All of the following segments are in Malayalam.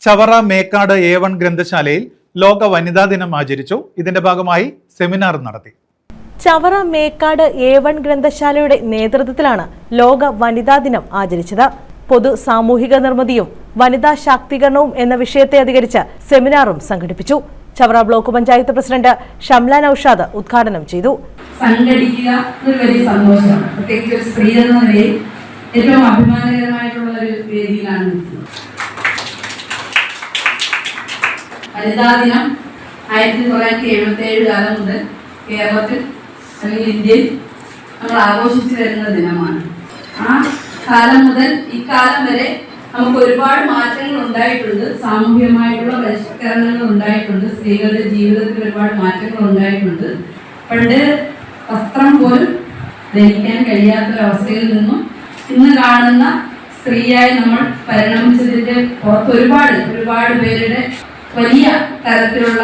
ചവറ മേക്കാട് A1 ഗ്രന്ഥശാലയിൽ ലോക വനിതാ ദിനം ആചരിച്ചു. ഇതിന്റെ ഭാഗമായി സെമിനാർ നടത്തി. ചവറ മേക്കാട് A1 ഗ്രന്ഥശാലയുടെ നേതൃത്വത്തിലാണ് ലോക വനിതാ ദിനം ആചരിച്ചത്. പൊതു സാമൂഹിക നിർമ്മിതിയും വനിതാ ശാക്തീകരണവും എന്ന വിഷയത്തെ അധികരിച്ച് സെമിനാറും സംഘടിപ്പിച്ചു. ചവറ ബ്ലോക്ക് പഞ്ചായത്ത് പ്രസിഡന്റ് ഷംല നൌഷാദ് ഉദ്ഘാടനം ചെയ്തു. സംഘടിക്കുക ഒരു വലിയ സന്തോഷമാണ്. പ്രത്യേകിച്ച് ഒരു സ്ത്രീ എന്ന നിലയിൽ ഏറ്റവും അഭിമാനകരമായിട്ടുള്ള ഒരു വേദിയിലാണ് നിൽക്കുന്നത്. വനിതാ ദിനം 1977 കാലം മുതൽ കേരളത്തിൽ അല്ലെങ്കിൽ ഇന്ത്യയിൽ നമ്മൾ ആഘോഷിച്ചു വരുന്ന ദിനമാണ്. ആ കാലം മുതൽ ഇക്കാലം വരെ നമുക്ക് ഒരുപാട് മാറ്റങ്ങൾ ഉണ്ടായിട്ടുണ്ട്. സാമൂഹികമായിട്ടുള്ള പരിഷ്കരണങ്ങൾ ഉണ്ടായിട്ടുണ്ട്. സ്ത്രീകളുടെ ജീവിതത്തിൽ ഒരുപാട് മാറ്റങ്ങൾ ഉണ്ടായിട്ടുണ്ട്. പണ്ട് വസ്ത്രം പോലും ധരിക്കാൻ കഴിയാത്തൊരവസ്ഥയിൽ നിന്നും ഇന്ന് കാണുന്ന സ്ത്രീയായി നമ്മൾ പരിണമിച്ചതിന്റെ പുറത്ത് ഒരുപാട് പേരുടെ വലിയ തരത്തിലുള്ള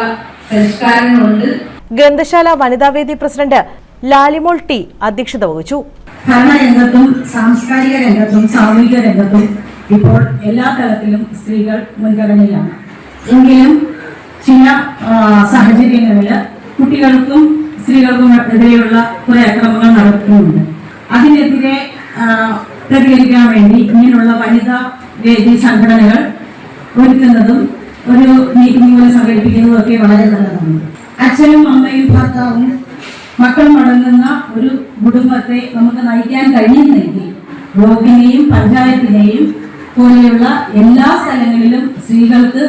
പരിഷ്കാരങ്ങളുണ്ട്. ഗ്രന്ഥശാല വനിതാവേദി പ്രസിഡന്റ് ലാലിമോൾ ടി അധ്യക്ഷത വഹിച്ചു. ഭരണരംഗത്തും സാംസ്കാരിക രംഗത്തും സാമൂഹിക രംഗത്തും ഇപ്പോൾ എല്ലാ തലത്തിലും സ്ത്രീകൾ മുൻഗണനയിലാണ്. എങ്കിലും ചില സാഹചര്യങ്ങളിൽ കുട്ടികൾക്കും സ്ത്രീകൾക്കും എതിരെയുള്ള കുറെ അക്രമങ്ങൾ നടക്കുന്നുണ്ട്. അതിനെതിരെ പ്രതികരിക്കാൻ വേണ്ടി ഇങ്ങനെയുള്ള വനിതാ വേദി സംഘടനകൾ ഒരുക്കുന്നതും ഒരു മീറ്റിംഗ് പോലെ സംഘടിപ്പിക്കുന്നതും ഒക്കെ വളരെ നല്ലതാണ്. അച്ഛനും അമ്മയും ഭർത്താവും മക്കളും അടങ്ങുന്ന ഒരു കുടുംബത്തെ നമുക്ക് നയിക്കാൻ കഴിയുന്നെങ്കിൽ ബ്ലോക്കിനെയും പഞ്ചായത്തിനെയും പോലെയുള്ള എല്ലാ സ്ഥലങ്ങളിലും സ്ത്രീകൾക്ക്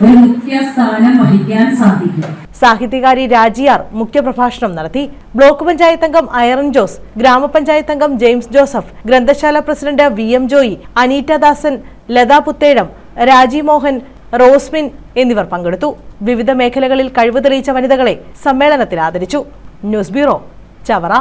ഒരു മുഖ്യ സ്ഥാനം വഹിക്കാൻ സാധിക്കും. സാഹിത്യകാരി രാജിയാർ മുഖ്യപ്രഭാഷണം നടത്തി. ബ്ലോക്ക് പഞ്ചായത്ത് അംഗം ഐറൻ ജോസ്, ഗ്രാമപഞ്ചായത്ത് അംഗം ജെയിംസ് ജോസഫ്, ഗ്രന്ഥശാല പ്രസിഡന്റ് VM ജോയി, അനീറ്റ ദാസൻ, ലതാ പുത്തേഴം, രാജി മോഹൻ, റോസ്മിൻ എന്നിവർ പങ്കെടുത്തു. വിവിധ മേഖലകളിൽ കഴിവ് തെളിയിച്ച വനിതകളെ സമ്മേളനത്തിൽ ആദരിച്ചു. News bureau, Chavara.